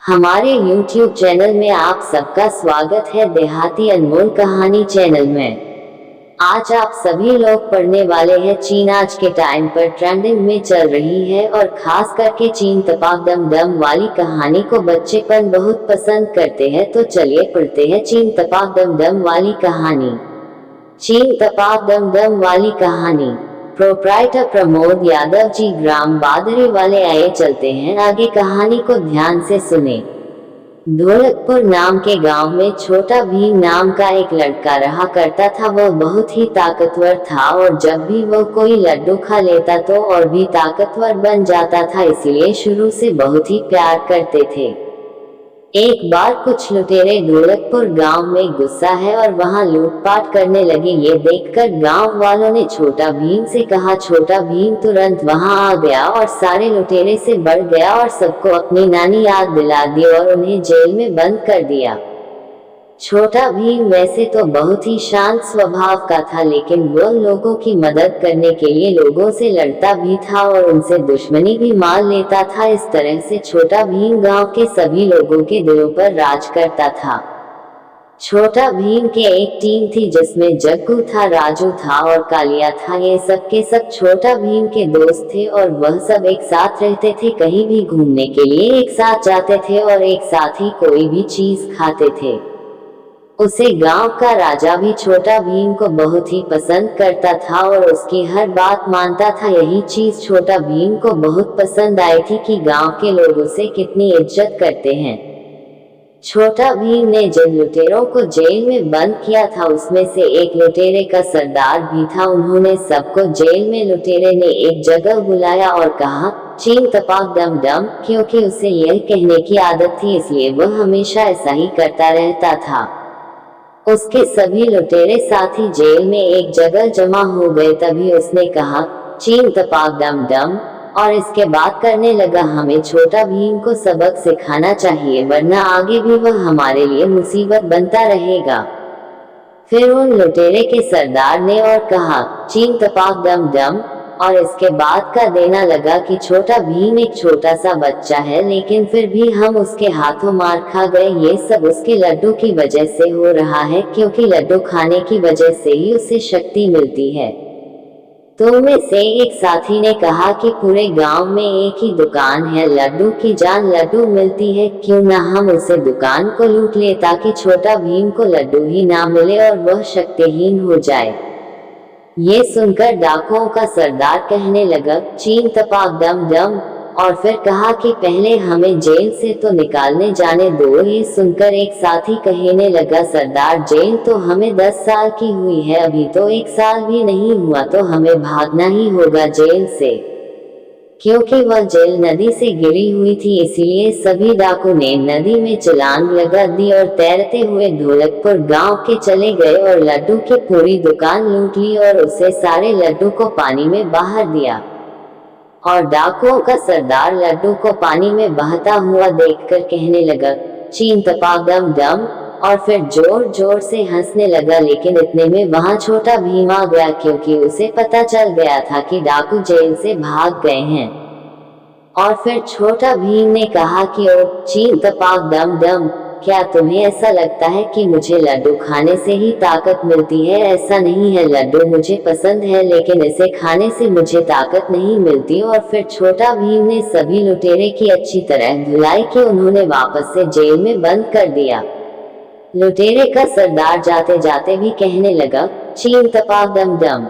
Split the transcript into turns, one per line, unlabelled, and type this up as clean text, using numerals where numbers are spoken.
हमारे YouTube channel में आप सबका स्वागत है। देहाती अनमोल कहानी चैनल में आज आप सभी लोग पढ़ने वाले हैं चीन आज के टाइम पर ट्रेंडिंग में चल रही है और खास करके चीन तपाक दम दम वाली कहानी को बच्चेपन बहुत पसंद करते हैं। तो चलिए पढ़ते हैं चीन तपाक दम दम वाली कहानी। चीन तपाक दम दम वाली कहानी। प्रोप्राइटर प्रमोद यादव जी ग्राम बादरी वाले आए। चलते हैं आगे, कहानी को ध्यान से सुने। ढोलकपुर नाम के गांव में छोटा भीम नाम का एक लड़का रहा करता था। वह बहुत ही ताकतवर था और जब भी वह कोई लड्डू खा लेता तो और भी ताकतवर बन जाता था, इसलिए शुरू से बहुत ही प्यार करते थे। एक बार कुछ लुटेरे ढोलकपुर गांव में गुस्सा है और वहां लूटपाट करने लगे। ये देखकर गांव वालों ने छोटा भीम से कहा। छोटा भीम तुरंत वहां आ गया और सारे लुटेरे से बढ़ गया और सबको अपनी नानी याद दिला दी और उन्हें जेल में बंद कर दिया। छोटा भीम वैसे तो बहुत ही शांत स्वभाव का था, लेकिन वो लोगों की मदद करने के लिए लोगों से लड़ता भी था और उनसे दुश्मनी भी मान लेता था। इस तरह से छोटा भीम गांव के सभी लोगों के दिलों पर राज करता था। छोटा भीम के एक टीम थी जिसमें जग्गू था, राजू था और कालिया था। ये सब के सब छोटा भीम के दोस्त थे और वह सब एक साथ रहते थे। कहीं भी घूमने के लिए एक साथ जाते थे और एक साथ ही कोई भी चीज खाते थे। उसे गांव का राजा भी छोटा भीम को बहुत ही पसंद करता था और उसकी हर बात मानता था। यही चीज छोटा भीम को बहुत पसंद आई थी कि गांव के लोग उसे कितनी इज्जत करते हैं। छोटा भीम ने जिन लुटेरों को जेल में बंद किया था उसमें से एक लुटेरे का सरदार भी था। उन्होंने सबको जेल में लुटेरे ने एक जगह बुलाया और कहा, चीन तपाक दम दम, क्योंकि उसे यह कहने की आदत थी इसलिए वह हमेशा ऐसा ही करता रहता था। उसके सभी लुटेरे साथी जेल में एक जगह जमा हो गए। तभी उसने कहा, चीन तपाक दम दम, और इसके बाद करने लगा, हमें छोटा भीम को सबक सिखाना चाहिए वरना आगे भी वह हमारे लिए मुसीबत बनता रहेगा। फिर उन लुटेरे के सरदार ने और कहा, चीन तपाक दम दम, और इसके बाद का देना लगा कि छोटा भीम एक छोटा सा बच्चा है लेकिन फिर भी हम उसके हाथों मार खा गए। ये सब उसके लड्डू की वजह से हो रहा है, क्योंकि लड्डू खाने की वजह से ही उसे शक्ति मिलती है। तो में से एक साथी ने कहा कि पूरे गांव में एक ही दुकान है लड्डू की, जान लड्डू मिलती है, क्यों ना हम उसे दुकान को लूट ले ताकि छोटा भीम को लड्डू ही ना मिले और वह शक्तिहीन हो जाए। ये सुनकर डाकुओं का सरदार कहने लगा, चीन तपाक दम दम, और फिर कहा कि पहले हमें जेल से तो निकालने जाने दो। ये सुनकर एक साथी कहने लगा, सरदार जेल तो हमें 10 साल की हुई है, अभी तो 1 साल भी नहीं हुआ, तो हमें भागना ही होगा जेल से। क्योंकि वह जेल नदी से गिरी हुई थी इसीलिए सभी डाकू ने नदी में छलांग लगा दी और तैरते हुए ढोलकपुर गांव के चले गए और लड्डू की पूरी दुकान लूट ली और उसे सारे लड्डू को पानी में बहा दिया। और डाकुओं का सरदार लड्डू को पानी में बहता हुआ देखकर कहने लगा, चीन तपाक दम दम, और फिर जोर जोर से हंसने लगा। लेकिन इतने में वहां छोटा भीम आ गया, क्योंकि उसे पता चल गया था कि डाकू जेल से भाग गए हैं। और फिर छोटा भीम ने कहा कि ओ चीन तपाक दम दम, क्या तुम्हें ऐसा लगता है कि मुझे लड्डू खाने से ही ताकत मिलती है? ऐसा नहीं है, लड्डू मुझे पसंद है लेकिन इसे खाने से मुझे ताकत नहीं मिलती। और फिर छोटा भीम ने सभी लुटेरे की अच्छी तरह धुलाई की, उन्होंने वापस से जेल में बंद कर दिया। लुटेरे का सरदार जाते जाते भी कहने लगा, चीन तपाक दम दम।